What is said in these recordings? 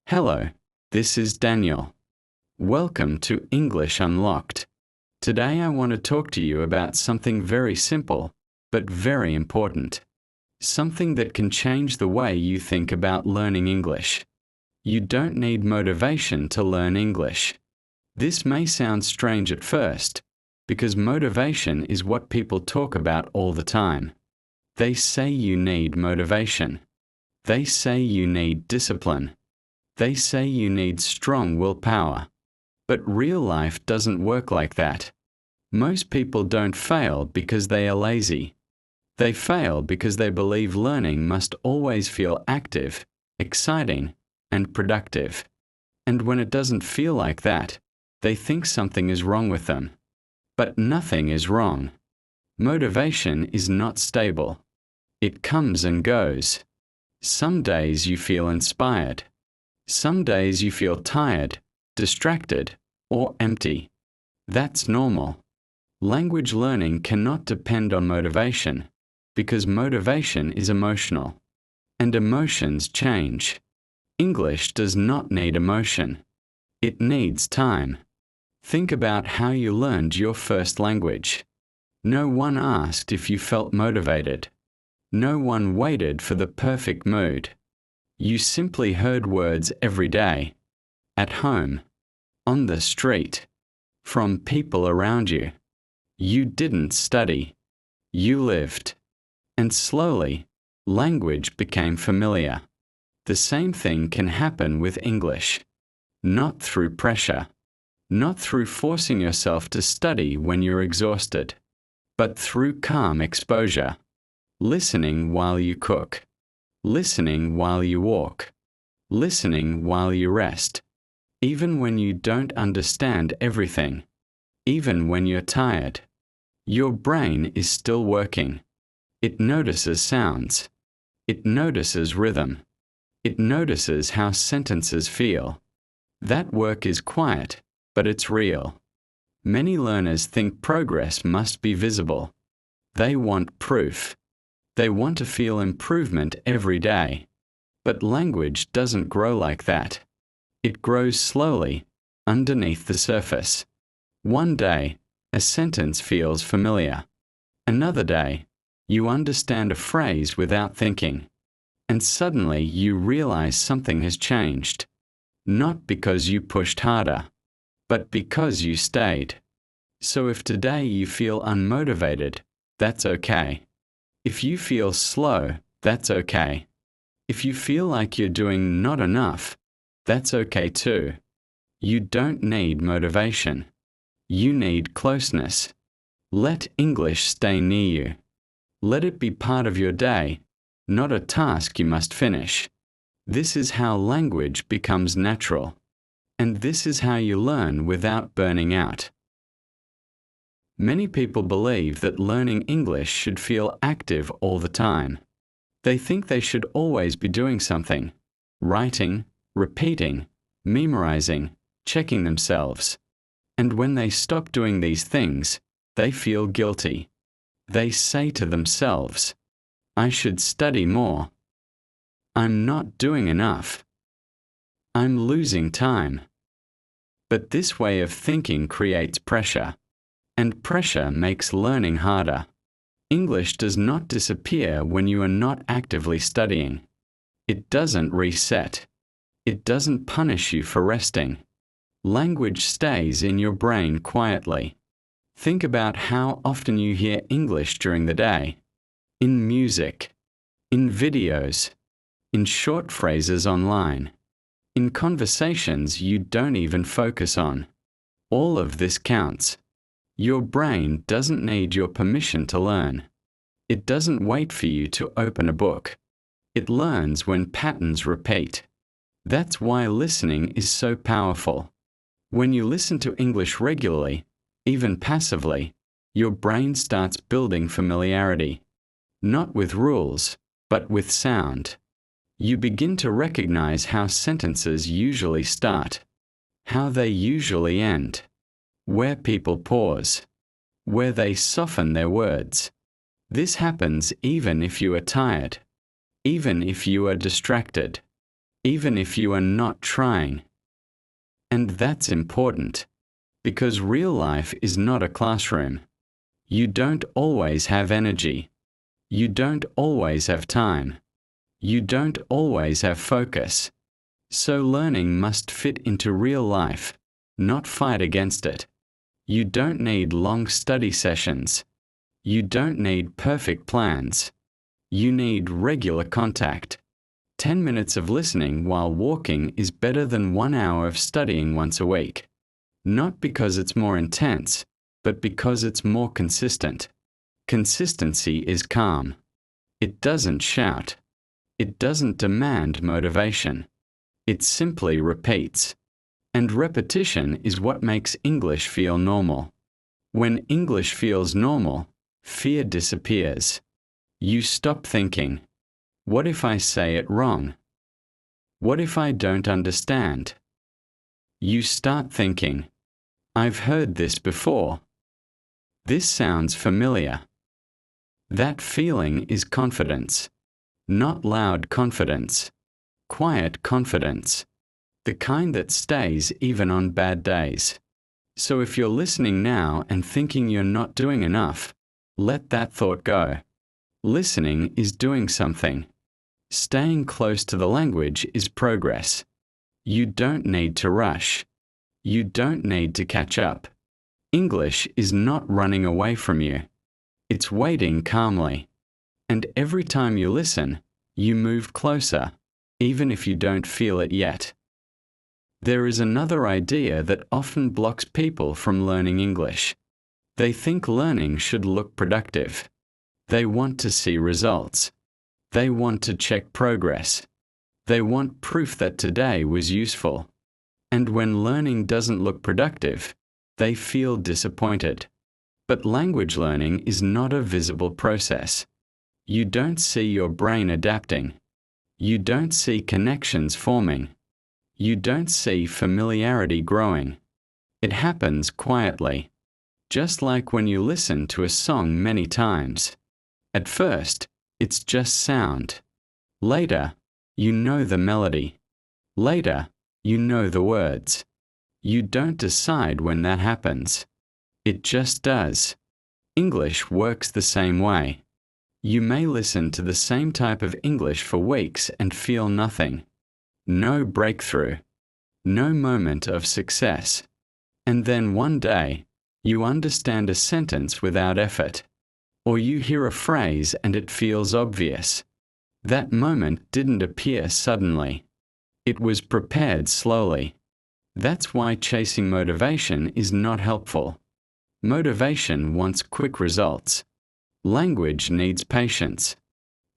Hello, this is Daniel. Welcome to English Unlocked. Today I want to talk to you about something very simple, but very important. Something that can change the way you think about learning English. You don't need motivation to learn English. This may sound strange at first, because motivation is what people talk about all the time. They say you need motivation. They say you need discipline. They say you need strong willpower. But real life doesn't work like that. Most people don't fail because they are lazy. They fail because they believe learning must always feel active, exciting, and productive. And when it doesn't feel like that, they think something is wrong with them. But nothing is wrong. Motivation is not stable. It comes and goes. Some days you feel inspired. Some days you feel tired, distracted, or empty. That's normal. Language learning cannot depend on motivation, because motivation is emotional, and emotions change. English does not need emotion. It needs time. Think about how you learned your first language. No one asked if you felt motivated. No one waited for the perfect mood. You simply heard words every day, at home, on the street, from people around you. You didn't study. You lived. And slowly, language became familiar. The same thing can happen with English. Not through pressure. Not through forcing yourself to study when you're exhausted, but through calm exposure. Listening while you cook. Listening while you walk. Listening while you rest. Even when you don't understand everything. Even when you're tired. Your brain is still working. It notices sounds. It notices rhythm. It notices how sentences feel. That work is quiet, but it's real. Many learners think progress must be visible. They want proof. They want to feel improvement every day. But language doesn't grow like that. It grows slowly, underneath the surface. One day, a sentence feels familiar. Another day, you understand a phrase without thinking. And suddenly you realize something has changed. Not because you pushed harder, but because you stayed. So if today you feel unmotivated, that's okay. If you feel slow, that's okay. If you feel like you're doing not enough, that's okay too. You don't need motivation. You need closeness. Let English stay near you. Let it be part of your day, not a task you must finish. This is how language becomes natural. And this is how you learn without burning out. Many people believe that learning English should feel active all the time. They think they should always be doing something, writing, repeating, memorizing, checking themselves. And when they stop doing these things, they feel guilty. They say to themselves, I should study more. I'm not doing enough. I'm losing time. But this way of thinking creates pressure. And pressure makes learning harder. English does not disappear when you are not actively studying. It doesn't reset. It doesn't punish you for resting. Language stays in your brain quietly. Think about how often you hear English during the day. In music. In videos. In short phrases online. In conversations you don't even focus on. All of this counts. Your brain doesn't need your permission to learn. It doesn't wait for you to open a book. It learns when patterns repeat. That's why listening is so powerful. When you listen to English regularly, even passively, your brain starts building familiarity. Not with rules, but with sound. You begin to recognize how sentences usually start, how they usually end. Where people pause, where they soften their words. This happens even if you are tired, even if you are distracted, even if you are not trying. And that's important, because real life is not a classroom. You don't always have energy. You don't always have time. You don't always have focus. So learning must fit into real life, not fight against it. You don't need long study sessions. You don't need perfect plans. You need regular contact. 10 minutes of listening while walking is better than 1 hour of studying once a week. Not because it's more intense, but because it's more consistent. Consistency is calm. It doesn't shout. It doesn't demand motivation. It simply repeats. And repetition is what makes English feel normal. When English feels normal, fear disappears. You stop thinking, what if I say it wrong? What if I don't understand? You start thinking, I've heard this before. This sounds familiar. That feeling is confidence. Not loud confidence. Quiet confidence. The kind that stays even on bad days. So if you're listening now and thinking you're not doing enough, let that thought go. Listening is doing something. Staying close to the language is progress. You don't need to rush. You don't need to catch up. English is not running away from you. It's waiting calmly. And every time you listen, you move closer, even if you don't feel it yet. There is another idea that often blocks people from learning English. They think learning should look productive. They want to see results. They want to check progress. They want proof that today was useful. And when learning doesn't look productive, they feel disappointed. But language learning is not a visible process. You don't see your brain adapting. You don't see connections forming. You don't see familiarity growing. It happens quietly, just like when you listen to a song many times. At first, it's just sound. Later, you know the melody. Later, you know the words. You don't decide when that happens. It just does. English works the same way. You may listen to the same type of English for weeks and feel nothing. No breakthrough. No moment of success. And then one day, you understand a sentence without effort. Or you hear a phrase and it feels obvious. That moment didn't appear suddenly. It was prepared slowly. That's why chasing motivation is not helpful. Motivation wants quick results. Language needs patience.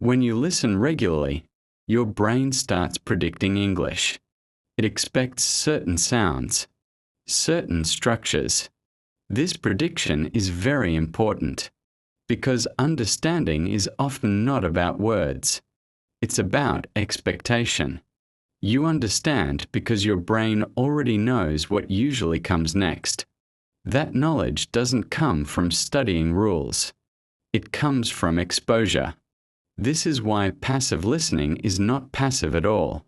When you listen regularly, your brain starts predicting English. It expects certain sounds, certain structures. This prediction is very important, because understanding is often not about words. It's about expectation. You understand because your brain already knows what usually comes next. That knowledge doesn't come from studying rules. It comes from exposure. This is why passive listening is not passive at all.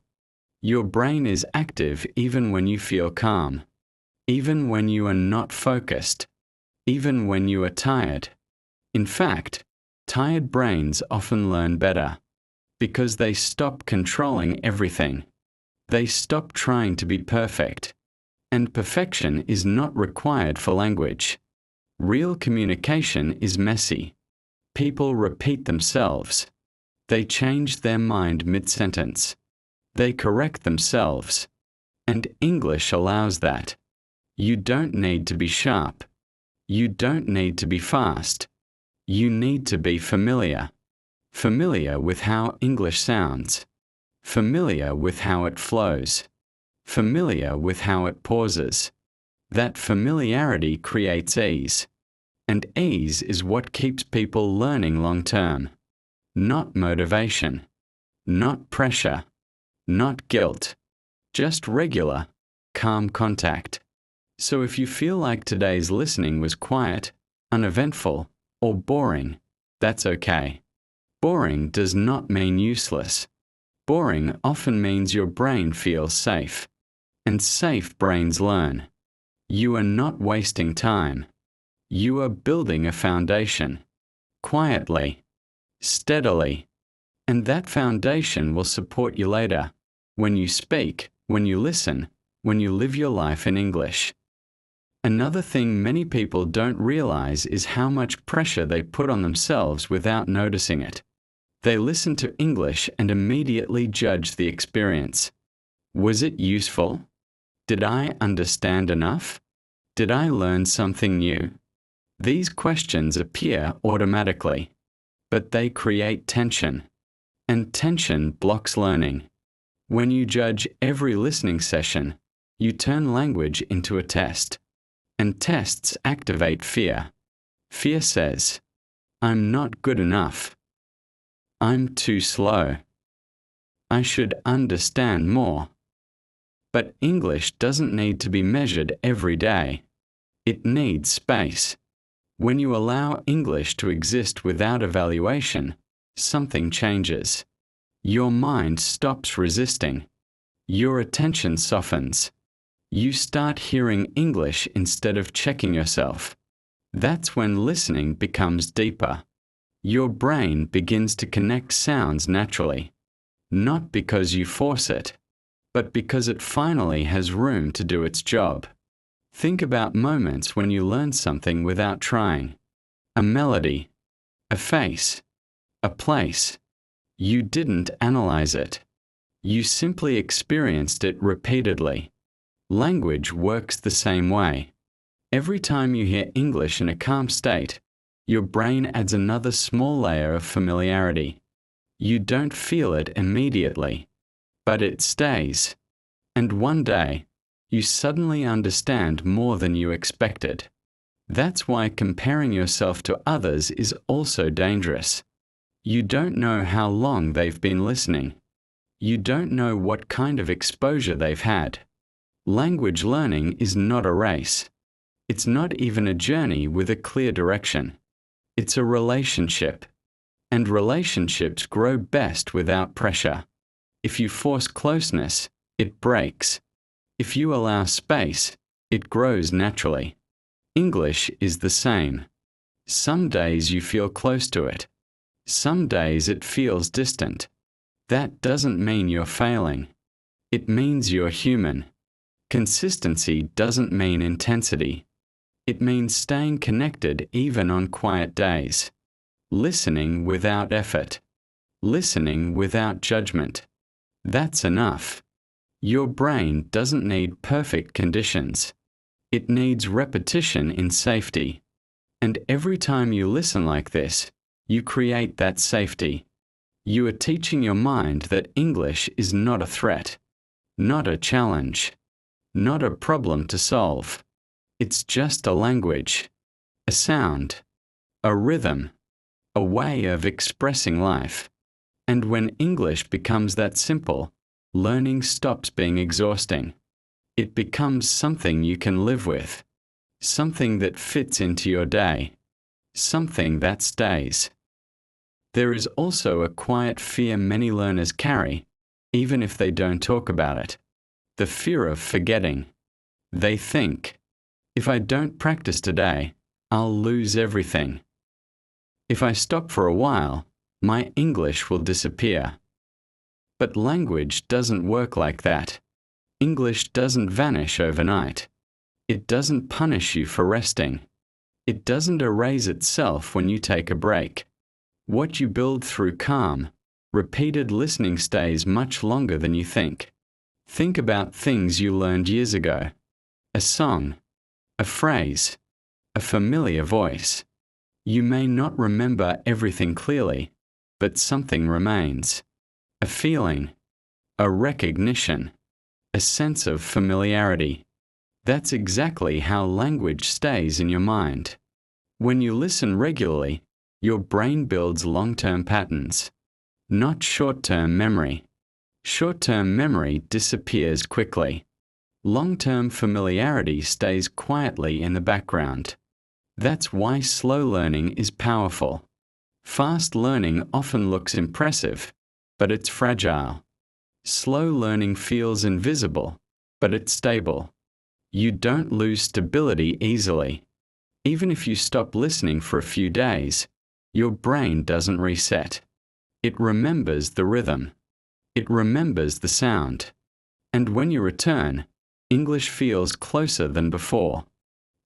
Your brain is active even when you feel calm, even when you are not focused, even when you are tired. In fact, tired brains often learn better, because they stop controlling everything. They stop trying to be perfect. And perfection is not required for language. Real communication is messy. People repeat themselves. They change their mind mid-sentence. They correct themselves. And English allows that. You don't need to be sharp. You don't need to be fast. You need to be familiar. Familiar with how English sounds. Familiar with how it flows. Familiar with how it pauses. That familiarity creates ease. And ease is what keeps people learning long term. Not motivation. Not pressure. Not guilt. Just regular, calm contact. So if you feel like today's listening was quiet, uneventful, or boring, that's okay. Boring does not mean useless. boring often means your brain feels safe. And safe brains learn. You are not wasting time. You are building a foundation. Quietly. Steadily. And that foundation will support you later, when you speak, when you listen, when you live your life in English. Another thing many people don't realize is how much pressure they put on themselves without noticing it. They listen to English and immediately judge the experience. Was it useful? Did I understand enough? Did I learn something new? These questions appear automatically, but they create tension. And tension blocks learning. When you judge every listening session, you turn language into a test. And tests activate fear. Fear says, I'm not good enough. I'm too slow. I should understand more. But English doesn't need to be measured every day. It needs space. When you allow English to exist without evaluation, something changes. Your mind stops resisting. Your attention softens. You start hearing English instead of checking yourself. That's when listening becomes deeper. Your brain begins to connect sounds naturally, not because you force it, but because it finally has room to do its job. Think about moments when you learned something without trying. A melody, a face, a place. You didn't analyze it. You simply experienced it repeatedly. Language works the same way. Every time you hear English in a calm state, your brain adds another small layer of familiarity. You don't feel it immediately, but it stays. And one day, you suddenly understand more than you expected. That's why comparing yourself to others is also dangerous. You don't know how long they've been listening. You don't know what kind of exposure they've had. Language learning is not a race. It's not even a journey with a clear direction. It's a relationship. And relationships grow best without pressure. If you force closeness, it breaks. If you allow space, it grows naturally. English is the same. Some days you feel close to it. Some days it feels distant. That doesn't mean you're failing. It means you're human. Consistency doesn't mean intensity. It means staying connected even on quiet days. Listening without effort. Listening without judgment. That's enough. Your brain doesn't need perfect conditions. It needs repetition in safety. And every time you listen like this, you create that safety. You are teaching your mind that English is not a threat, not a challenge, not a problem to solve. It's just a language, a sound, a rhythm, a way of expressing life. And when English becomes that simple, learning stops being exhausting. It becomes something you can live with, something that fits into your day, something that stays. There is also a quiet fear many learners carry, even if they don't talk about it. The fear of forgetting. They think, if I don't practice today, I'll lose everything. If I stop for a while, my English will disappear. But language doesn't work like that. English doesn't vanish overnight. It doesn't punish you for resting. It doesn't erase itself when you take a break. What you build through calm, repeated listening stays much longer than you think. Think about things you learned years ago. A song, a phrase, a familiar voice. You may not remember everything clearly, but something remains. A feeling, a recognition, a sense of familiarity. That's exactly how language stays in your mind. When you listen regularly, your brain builds long-term patterns, not short-term memory. Short-term memory disappears quickly. Long-term familiarity stays quietly in the background. That's why slow learning is powerful. Fast learning often looks impressive, but it's fragile. Slow learning feels invisible, but it's stable. You don't lose stability easily. Even if you stop listening for a few days, your brain doesn't reset. It remembers the rhythm. It remembers the sound. And when you return, English feels closer than before.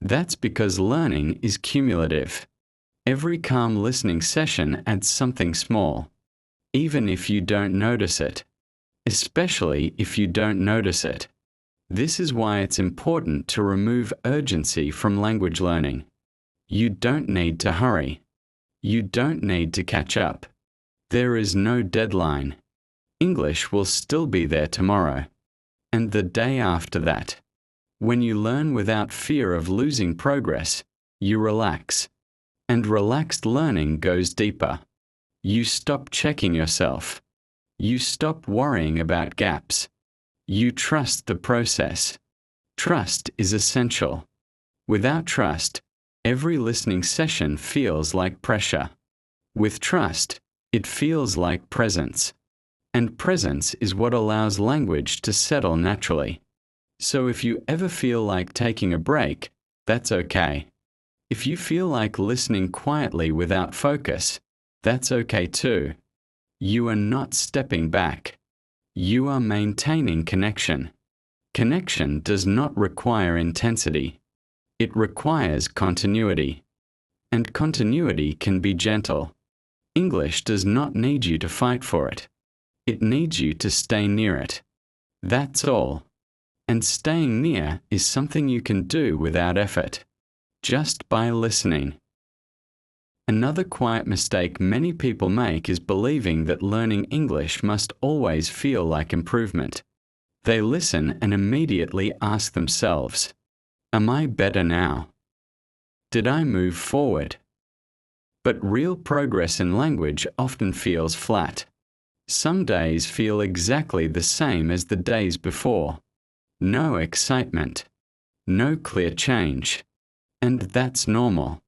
That's because learning is cumulative. Every calm listening session adds something small, even if you don't notice it. Especially if you don't notice it. This is why it's important to remove urgency from language learning. You don't need to hurry. You don't need to catch up. There is no deadline. English will still be there tomorrow, and the day after that. When you learn without fear of losing progress, you relax. And relaxed learning goes deeper. You stop checking yourself. You stop worrying about gaps. You trust the process. Trust is essential. Without trust, every listening session feels like pressure. With trust, it feels like presence. And presence is what allows language to settle naturally. So if you ever feel like taking a break, that's okay. If you feel like listening quietly without focus, that's okay too. You are not stepping back. You are maintaining connection. Connection does not require intensity. It requires continuity. And continuity can be gentle. English does not need you to fight for it. It needs you to stay near it. That's all. And staying near is something you can do without effort, just by listening. Another quiet mistake many people make is believing that learning English must always feel like improvement. They listen and immediately ask themselves, "Am I better now? Did I move forward?" But real progress in language often feels flat. Some days feel exactly the same as the days before. No excitement. No clear change. And that's normal.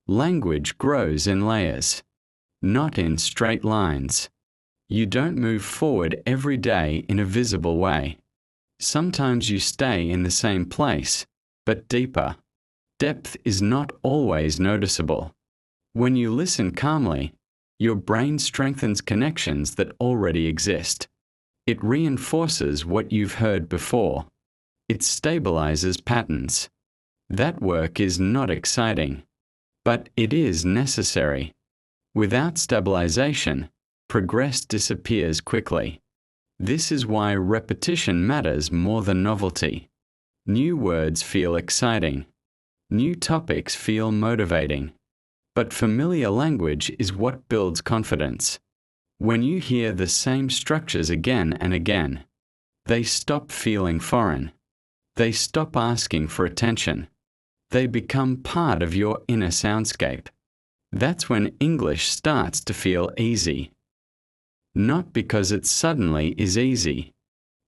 Language grows in layers, not in straight lines. You don't move forward every day in a visible way. Sometimes you stay in the same place, but deeper. Depth is not always noticeable. When you listen calmly, your brain strengthens connections that already exist. It reinforces what you've heard before. It stabilizes patterns. That work is not exciting, but it is necessary. Without stabilization, progress disappears quickly. This is why repetition matters more than novelty. New words feel exciting. New topics feel motivating. But familiar language is what builds confidence. When you hear the same structures again and again, they stop feeling foreign. They stop asking for attention. They become part of your inner soundscape. That's when English starts to feel easy. Not because it suddenly is easy,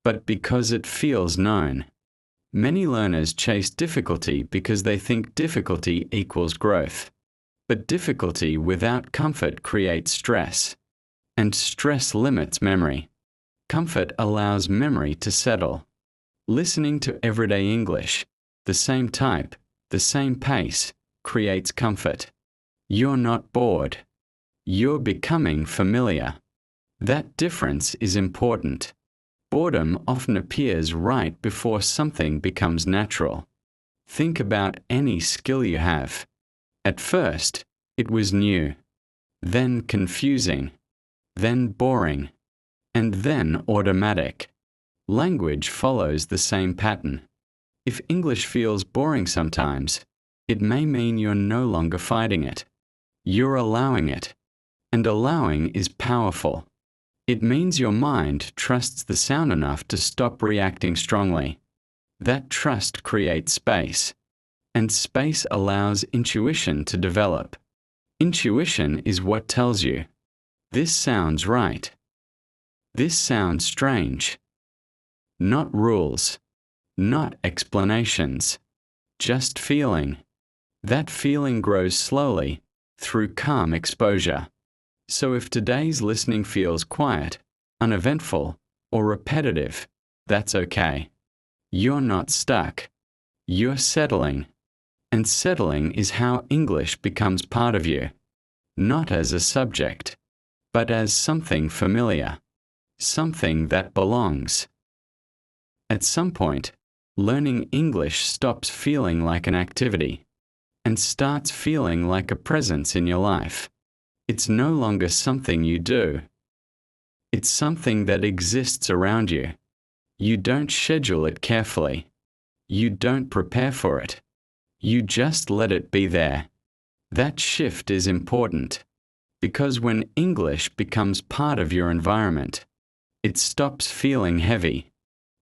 but because it feels known. Many learners chase difficulty because they think difficulty equals growth. But difficulty without comfort creates stress. And stress limits memory. Comfort allows memory to settle. Listening to everyday English, the same type, the same pace, creates comfort. You're not bored. You're becoming familiar. That difference is important. Boredom often appears right before something becomes natural. Think about any skill you have. At first, it was new, then confusing, then boring, and then automatic. Language follows the same pattern. If English feels boring sometimes, it may mean you're no longer fighting it. You're allowing it. And allowing is powerful. It means your mind trusts the sound enough to stop reacting strongly. That trust creates space. And space allows intuition to develop. Intuition is what tells you, this sounds right. This sounds strange. Not rules. Not explanations. Just feeling. That feeling grows slowly, through calm exposure. So if today's listening feels quiet, uneventful, or repetitive, that's okay. You're not stuck. You're settling. And settling is how English becomes part of you, not as a subject, but as something familiar, something that belongs. At some point, learning English stops feeling like an activity and starts feeling like a presence in your life. It's no longer something you do. It's something that exists around you. You don't schedule it carefully. You don't prepare for it. You just let it be there. That shift is important, because when English becomes part of your environment, it stops feeling heavy.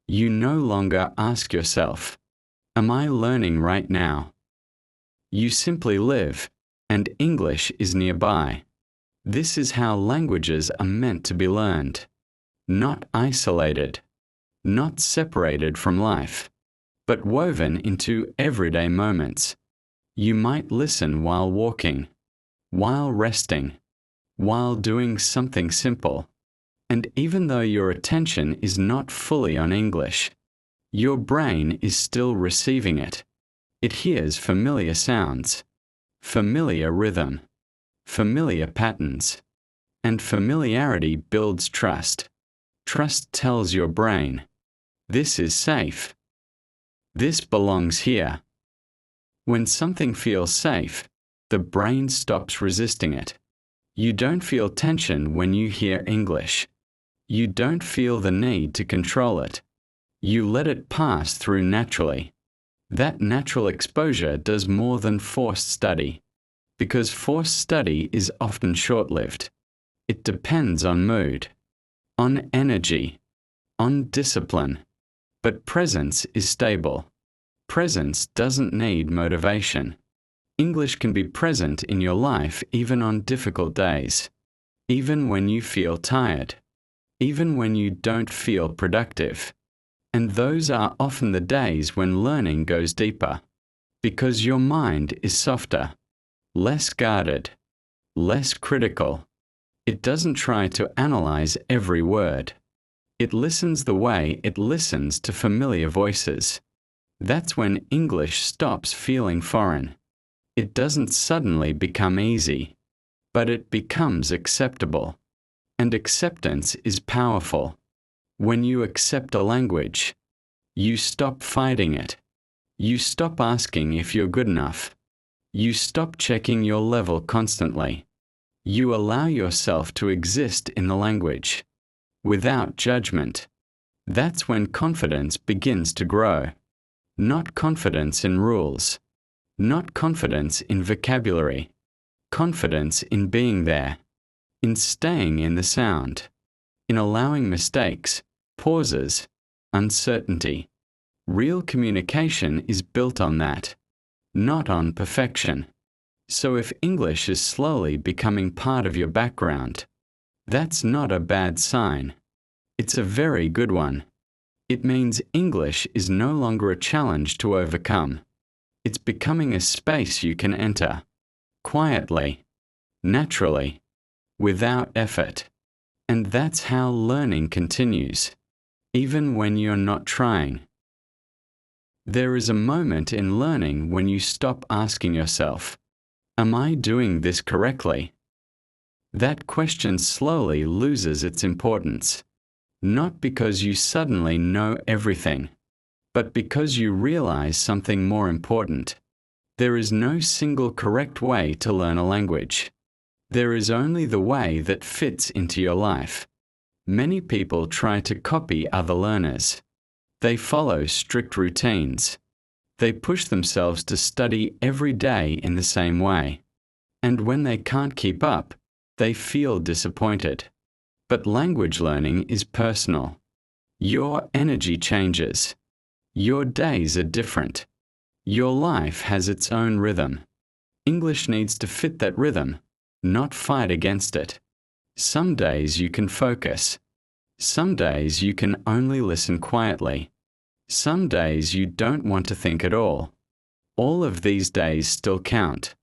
You no longer ask yourself, "Am I learning right now?" You simply live, and English is nearby. This is how languages are meant to be learned, not isolated, not separated from life, but woven into everyday moments. You might listen while walking, while resting, while doing something simple. And even though your attention is not fully on English, your brain is still receiving it. It hears familiar sounds, familiar rhythm, familiar patterns, and familiarity builds trust. Trust tells your brain, "This is safe. This belongs here." When something feels safe, the brain stops resisting it. You don't feel tension when you hear English. You don't feel the need to control it. You let it pass through naturally. That natural exposure does more than forced study, because forced study is often short-lived. It depends on mood, on energy, on discipline. But presence is stable. Presence doesn't need motivation. English can be present in your life even on difficult days, even when you feel tired, even when you don't feel productive. And those are often the days when learning goes deeper, because your mind is softer, less guarded, less critical. It doesn't try to analyze every word. It listens the way it listens to familiar voices. That's when English stops feeling foreign. It doesn't suddenly become easy, but it becomes acceptable. And acceptance is powerful. When you accept a language, you stop fighting it. You stop asking if you're good enough. You stop checking your level constantly. You allow yourself to exist in the language, without judgment. That's when confidence begins to grow. Not confidence in rules, not confidence in vocabulary, confidence in being there, in staying in the sound, in allowing mistakes, pauses, uncertainty. Real communication is built on that, not on perfection. So if English is slowly becoming part of your background, that's not a bad sign. It's a very good one. It means English is no longer a challenge to overcome. It's becoming a space you can enter, quietly, naturally, without effort. And that's how learning continues, even when you're not trying. There is a moment in learning when you stop asking yourself, "Am I doing this correctly?" That question slowly loses its importance, not because you suddenly know everything, but because you realize something more important. There is no single correct way to learn a language. There is only the way that fits into your life. Many people try to copy other learners. They follow strict routines. They push themselves to study every day in the same way. And when they can't keep up, they feel disappointed. But language learning is personal. Your energy changes. Your days are different. Your life has its own rhythm. English needs to fit that rhythm, not fight against it. Some days you can focus. Some days you can only listen quietly. Some days you don't want to think at all. All of these days still count,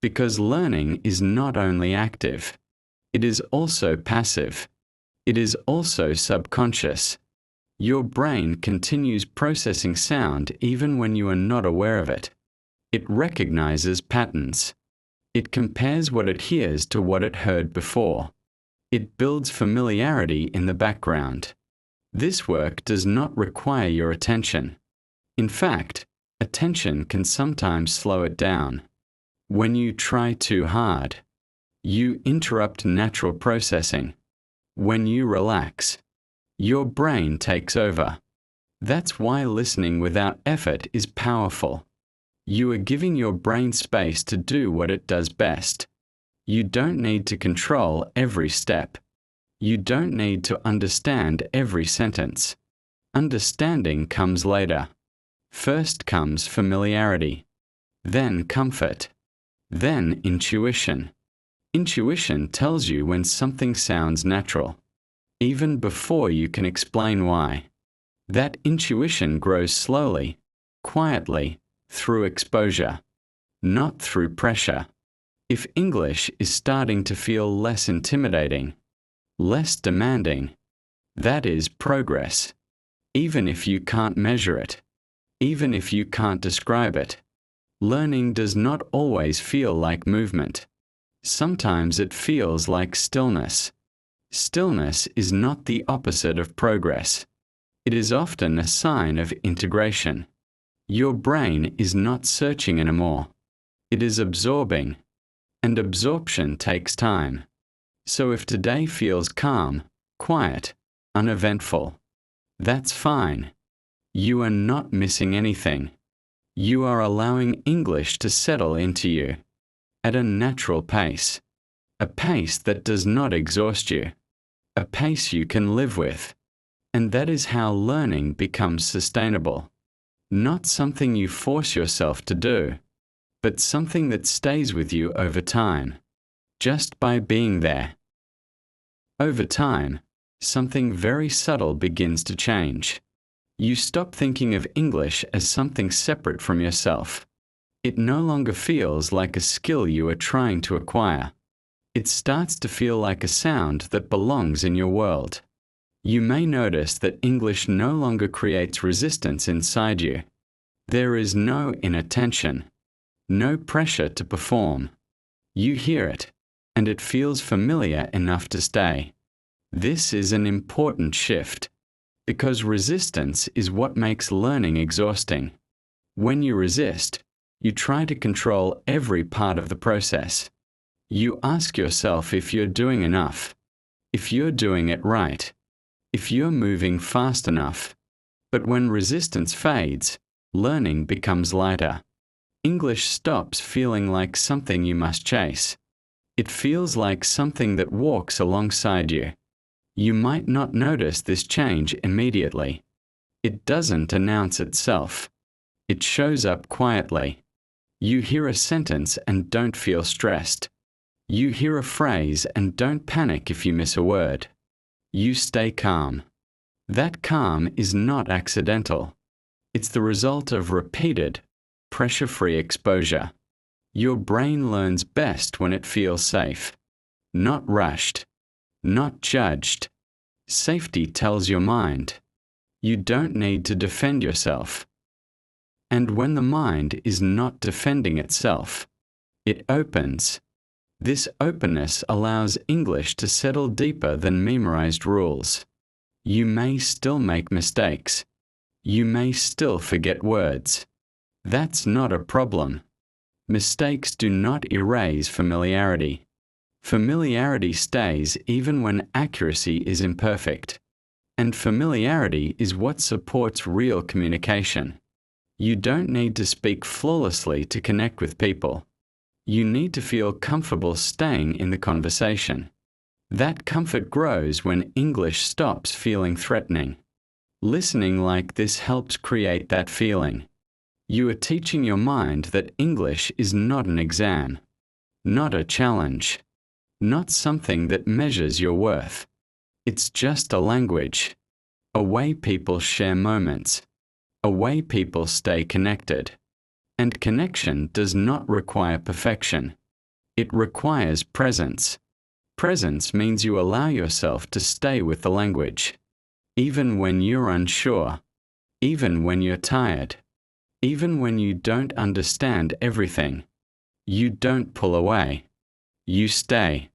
because learning is not only active, it is also passive. It is also subconscious. Your brain continues processing sound even when you are not aware of it. It recognizes patterns. It compares what it hears to what it heard before. It builds familiarity in the background. This work does not require your attention. In fact, attention can sometimes slow it down. When you try too hard, you interrupt natural processing. When you relax, your brain takes over. That's why listening without effort is powerful. You are giving your brain space to do what it does best. You don't need to control every step. You don't need to understand every sentence. Understanding comes later. First comes familiarity, then comfort, then intuition. Intuition tells you when something sounds natural, even before you can explain why. That intuition grows slowly, quietly, through exposure, not through pressure. If English is starting to feel less intimidating, less demanding, that is progress. Even if you can't measure it, even if you can't describe it. Learning does not always feel like movement. Sometimes it feels like stillness. Stillness is not the opposite of progress. It is often a sign of integration. Your brain is not searching anymore. It is absorbing. And absorption takes time. So if today feels calm, quiet, uneventful, that's fine. You are not missing anything. You are allowing English to settle into you at a natural pace, a pace that does not exhaust you, a pace you can live with. And that is how learning becomes sustainable. Not something you force yourself to do, but something that stays with you over time, just by being there. Over time, something very subtle begins to change. You stop thinking of English as something separate from yourself. It no longer feels like a skill you are trying to acquire. It starts to feel like a sound that belongs in your world. You may notice that English no longer creates resistance inside you. There is no inner tension, no pressure to perform. You hear it, and it feels familiar enough to stay. This is an important shift, because resistance is what makes learning exhausting. When you resist, you try to control every part of the process. You ask yourself if you're doing enough, if you're doing it right, if you're moving fast enough. But when resistance fades, learning becomes lighter. English stops feeling like something you must chase. It feels like something that walks alongside you. You might not notice this change immediately. It doesn't announce itself. It shows up quietly. You hear a sentence and don't feel stressed. You hear a phrase and don't panic if you miss a word. You stay calm. That calm is not accidental. It's the result of repeated, pressure-free exposure. Your brain learns best when it feels safe, not rushed, not judged. Safety tells your mind, you don't need to defend yourself. And when the mind is not defending itself, it opens. This openness allows English to settle deeper than memorized rules. You may still make mistakes. You may still forget words. That's not a problem. Mistakes do not erase familiarity. Familiarity stays even when accuracy is imperfect. And familiarity is what supports real communication. You don't need to speak flawlessly to connect with people. You need to feel comfortable staying in the conversation. That comfort grows when English stops feeling threatening. Listening like this helps create that feeling. You are teaching your mind that English is not an exam, not a challenge, not something that measures your worth. It's just a language, a way people share moments, a way people stay connected. And connection does not require perfection. It requires presence. Presence means you allow yourself to stay with the language, even when you're unsure, even when you're tired, even when you don't understand everything. You don't pull away. You stay.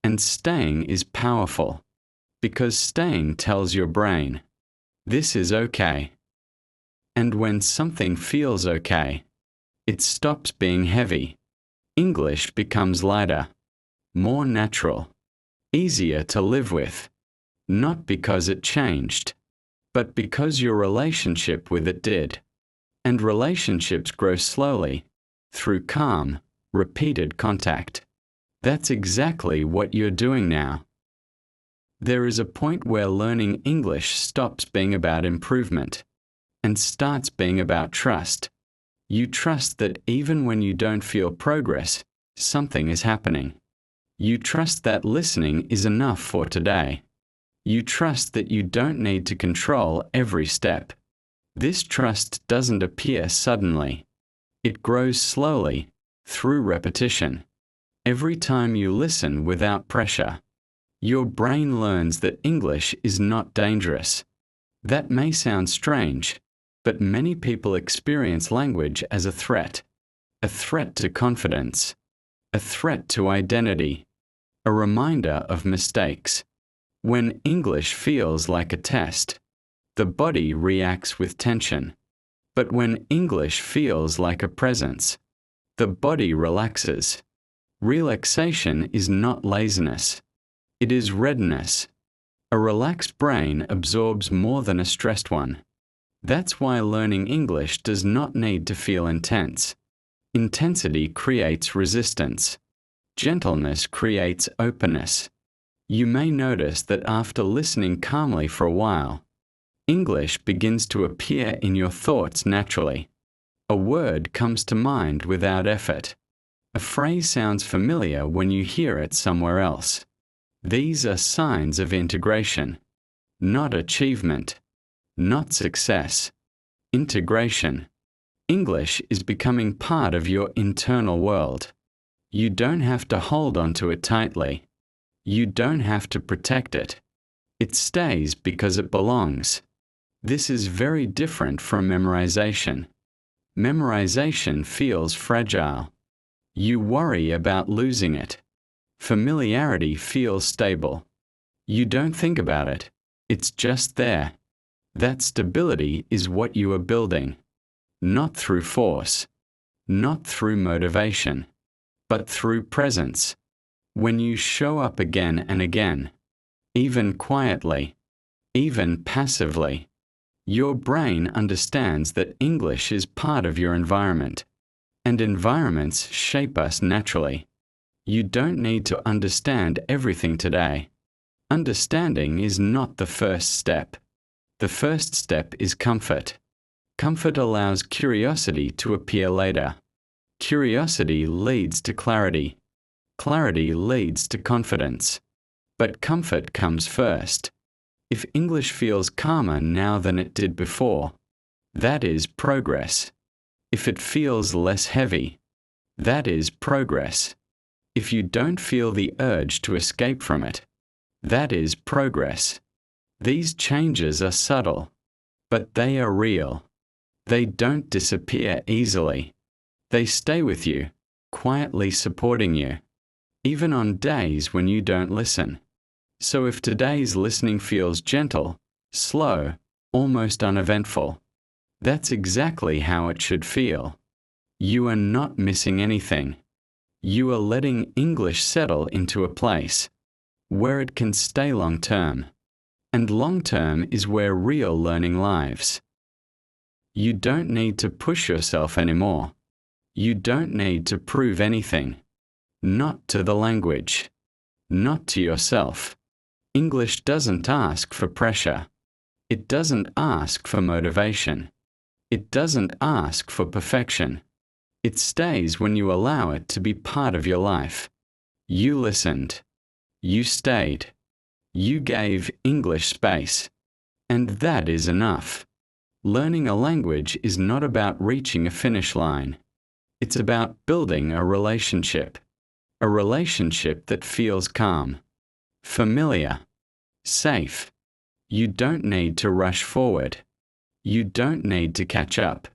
And staying is powerful, because staying tells your brain, this is okay. And when something feels okay, it stops being heavy. English becomes lighter, more natural, easier to live with, not because it changed, but because your relationship with it did. And relationships grow slowly, through calm, repeated contact. That's exactly what you're doing now. There is a point where learning English stops being about improvement and starts being about trust. You trust that even when you don't feel progress, something is happening. You trust that listening is enough for today. You trust that you don't need to control every step. This trust doesn't appear suddenly. It grows slowly, through repetition. Every time you listen without pressure, your brain learns that English is not dangerous. That may sound strange, but many people experience language as a threat to confidence, a threat to identity, a reminder of mistakes. When English feels like a test, the body reacts with tension. But when English feels like a presence, the body relaxes. Relaxation is not laziness. It is readiness. A relaxed brain absorbs more than a stressed one. That's why learning English does not need to feel intense. Intensity creates resistance. Gentleness creates openness. You may notice that after listening calmly for a while, English begins to appear in your thoughts naturally. A word comes to mind without effort. A phrase sounds familiar when you hear it somewhere else. These are signs of integration, not achievement, not success. Integration. English is becoming part of your internal world. You don't have to hold on to it tightly. You don't have to protect it. It stays because it belongs. This is very different from memorization. Memorization feels fragile. You worry about losing it. Familiarity feels stable. You don't think about it. It's just there. That stability is what you are building. Not through force. Not through motivation. But through presence. When you show up again and again, even quietly, even passively, your brain understands that English is part of your environment, and environments shape us naturally. You don't need to understand everything today. Understanding is not the first step. The first step is comfort. Comfort allows curiosity to appear later. Curiosity leads to clarity. Clarity leads to confidence. But comfort comes first. If English feels calmer now than it did before, that is progress. If it feels less heavy, that is progress. If you don't feel the urge to escape from it, that is progress. These changes are subtle, but they are real. They don't disappear easily. They stay with you, quietly supporting you, even on days when you don't listen. So if today's listening feels gentle, slow, almost uneventful, that's exactly how it should feel. You are not missing anything. You are letting English settle into a place where it can stay long term. And long term is where real learning lives. You don't need to push yourself anymore. You don't need to prove anything. Not to the language. Not to yourself. English doesn't ask for pressure. It doesn't ask for motivation. It doesn't ask for perfection. It stays when you allow it to be part of your life. You listened. You stayed. You gave English space. And that is enough. Learning a language is not about reaching a finish line. It's about building a relationship that feels calm, familiar, safe. You don't need to rush forward. You don't need to catch up.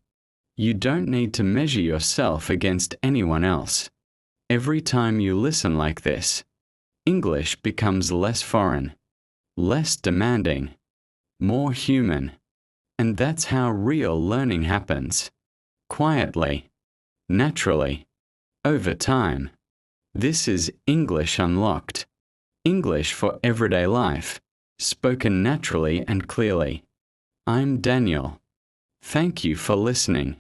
You don't need to measure yourself against anyone else. Every time you listen like this, English becomes less foreign, less demanding, more human. And that's how real learning happens. Quietly, naturally, over time. This is English Unlocked. English for everyday life, spoken naturally and clearly. I'm Daniel. Thank you for listening.